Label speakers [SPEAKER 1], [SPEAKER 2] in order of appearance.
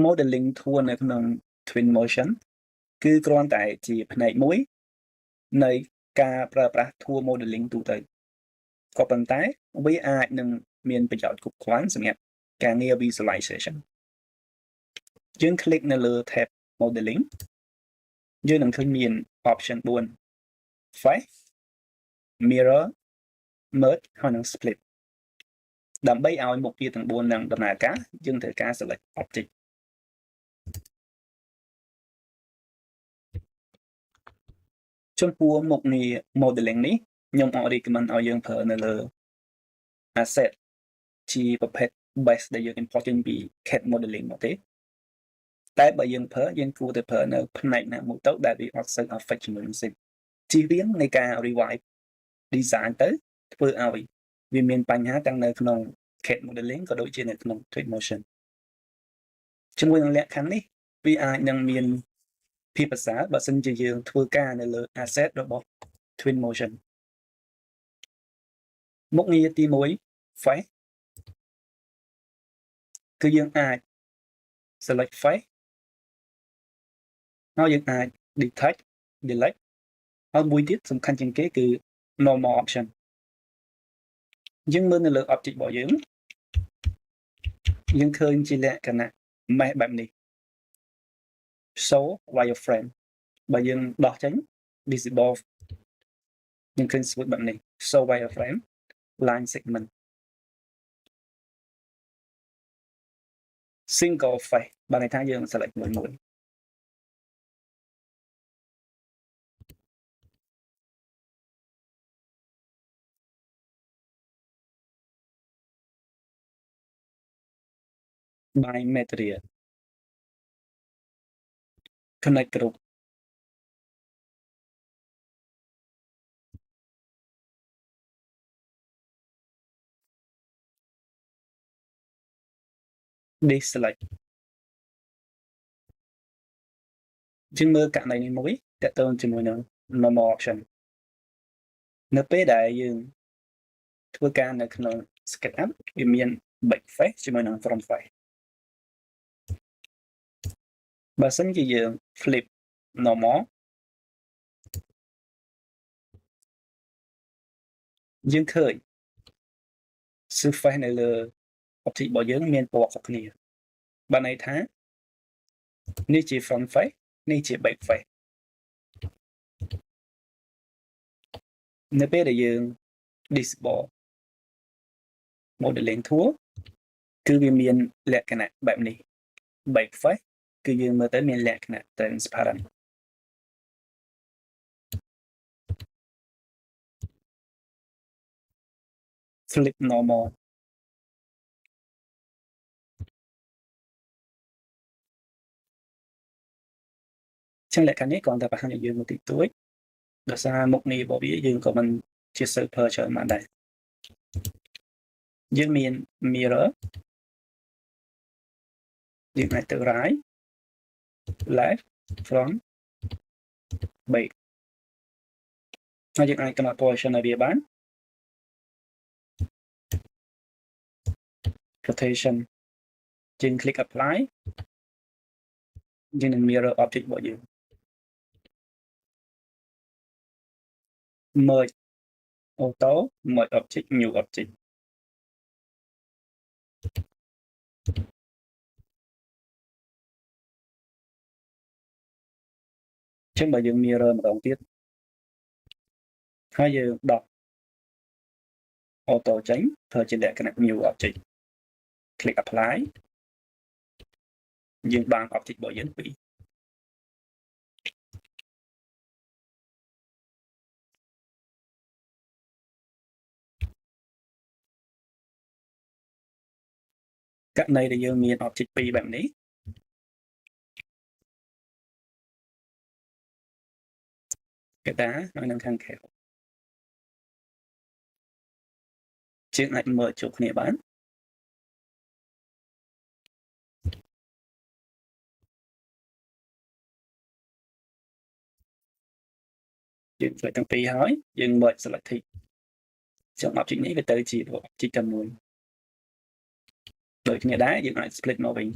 [SPEAKER 1] modeling ធួនៅក្នុង twin motion គឺគ្រាន់តែជាផ្នែកមួយនៃការប្រើប្រាស់ធួ modeling ទូទៅក៏ប៉ុន្តែវាអាចនឹងមានប្រយោជន៍គ្រប់គ្រាន់សម្រាប់ការងារ visualization យើង click នៅលើ tab modeling យើងនឹងឃើញមាន option 4 face mirror merge ហើយនិង split ដើម្បីឲ្យមុខងារទាំង4នឹងដំណើរការយើងត្រូវការ select object ចំពោះមុខងារ modeling នេះខ្ញុំអត់ recommend ឲ្យយើងប្រើនៅលើ asset ជាប្រភេទ base ដែលយើង import ចេញពី CAD modeling មកទេតែបើយើងប្រើយើងគួរតែប្រើនៅផ្នែកណាមួយទៅដែលវាអត់សូវ affect ជាមួយនឹង SIG ជារៀងនៃការ revive design ទៅធ្វើឲ្យវាមានបញ្ហាទាំងនៅក្នុង CAD modeling ក៏ដូចជានៅក្នុង Twinmotion ជាមួយនឹងលក្ខខណ្ឌនេះវាអាចនឹងមានភាពប្រសើរបើសិនជាយើងធ្វើការនៅលើ asset របស់ Twinmotion មុខងារទី1 face គឺយើងអាច select face ហើយយើងអាច detach delete ហើយមួយទៀតសំខាន់ជាងគេគឺ normal option យើងមើលនៅលើ object របស់យើងឃើញជាលក្ខណៈ mesh បែបនេះ show wireframe បើយើងដោះចេញ visible យើងឃើញ switch បែបនេះ show wireframe line segment single face បានន័យថាយើង select មួយ by material connect group deselect យើងមើលករណីនេះមួយតើតើជាមួយនឹង normal option នៅពេលដែលយើងធ្វើការនៅក្នុង SketchUp វាមាន back face ជាមួយនឹង front face បើសិនជាយើង flip normal យើងឃើញ surface នៅលើ object របស់យើងមានពណ៌ខុសគ្នាបានន័យថានេះជា front face នេះជា back face នៅពេលដែលយើង disable modeling tool គឺវាមានលក្ខណៈបែបនេះ back face គឺយើងមើលទៅមានលក្ខណៈ transparent flip normal ចឹងលក្ខខណ្ឌនេះគ្រាន់តែបង្ហាញឲ្យយើងមួយតិចតួចដោយសារមុខងាររបស់វាយើងក៏មិនជាសូវប្រើច្រើនបានដែរយើងមាន mirror យើងអាចទៅ right left front back ហើយយើងអាចកំណត់ position ឲ្យវាបាន rotation យើង click apply យើងនឹង mirror object របស់យើង merge auto merge object new object ចឹងបើយើង mirror ម្ដងទៀតហើយយើងដក auto ចេញធ្វើជាលក្ខណៈ new object click apply យើងបាន object របស់យើងពីរករណីដែលយើងមាន object ពីរបែបនេះកតាហើយនឹងខាងខែយើងអាចមើលជួបគ្នាបានយើងធ្វើទាំងពីរហើយយើង merge selected ចឹង object នេះវាទៅជា object តែមួយដូចគ្នាដែរយើងអាច split មកវិញ